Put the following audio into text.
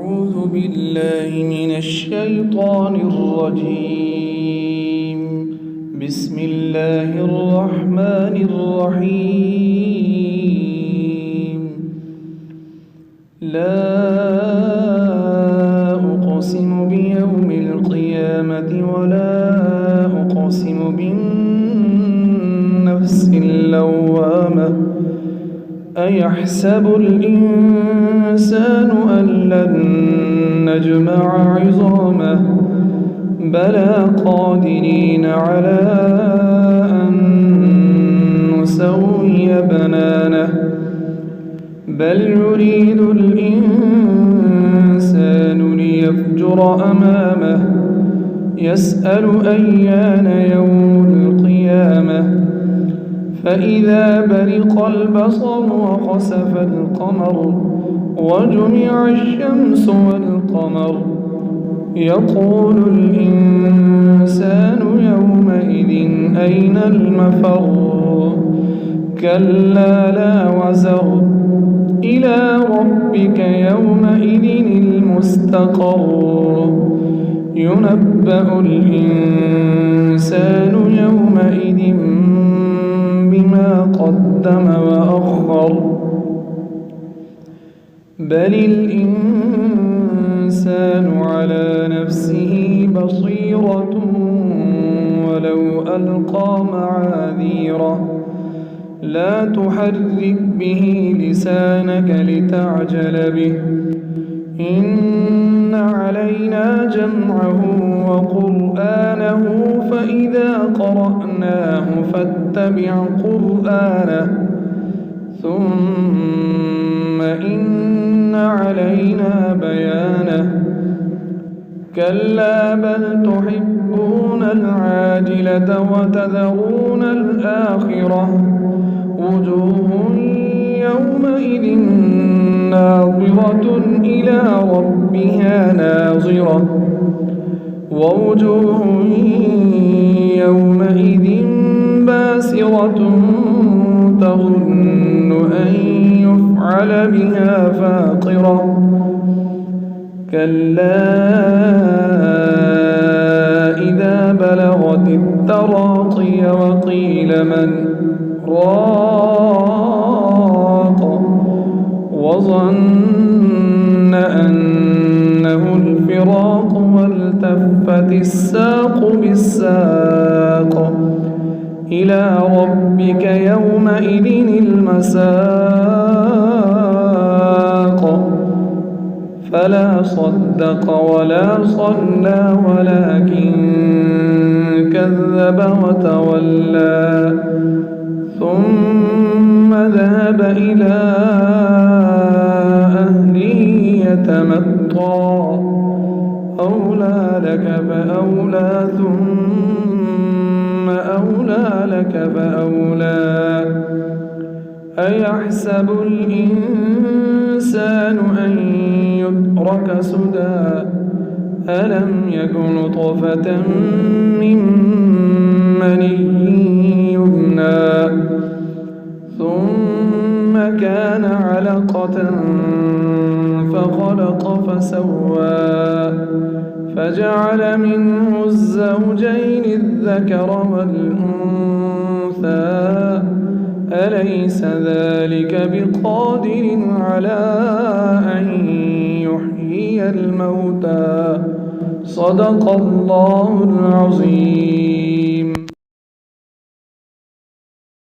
أعوذ بالله من الشيطان الرجيم. بسم الله الرحمن الرحيم. لا أقسم بيوم القيامة ولا أقسم بالنفس اللوامة أيحسب الإنسان أن لن نجمع عظامه بلى قادرين على أن نسوي بنانه بل يريد الإنسان ليفجر أمامه يسأل أيان يوم القيامة فإذا برق البصر وخسف القمر وجمع الشمس والقمر يقول الإنسان يومئذ أين المفر كلا لا وزر إلى ربك يومئذ المستقر ينبأ الإنسان يومئذ بما قدم وأخر بل الإنسان على نفسه بصيرة ولو ألقى معاذيره لا تحرك به لسانك لتعجل به إن علينا جمعه وقرآنه فإذا قرأناه فاتبع قرآنه ثم إن علينا بيانه كلا بل تحبون العاجلة وتذرون الآخرة وجوه يومئذ ناظرة إلى ربها ناظرة ووجوه يومئذ باسرة تظن أن يفعل بها فاقرة كلا إذا بلغت التراقي وقيل من راق وظن أنه الفراق والتفت الساق بالساق إلى ربك يومئذ المساق فلا صدق ولا صلى ولكن كذب وتولى ثم ذهب إلى أهله يتمطى أولى لك فأولى ثم أولى لك فأولى أيحسب الإنسان أن يترك سدى ألم يك نطفة من مني يمنى ثم كان علقة فخلق فسوى فجعل منه الزوجين الذكر والأنثى أليس ذلك بقادر على أن يحيي الموتى صدق الله العظيم.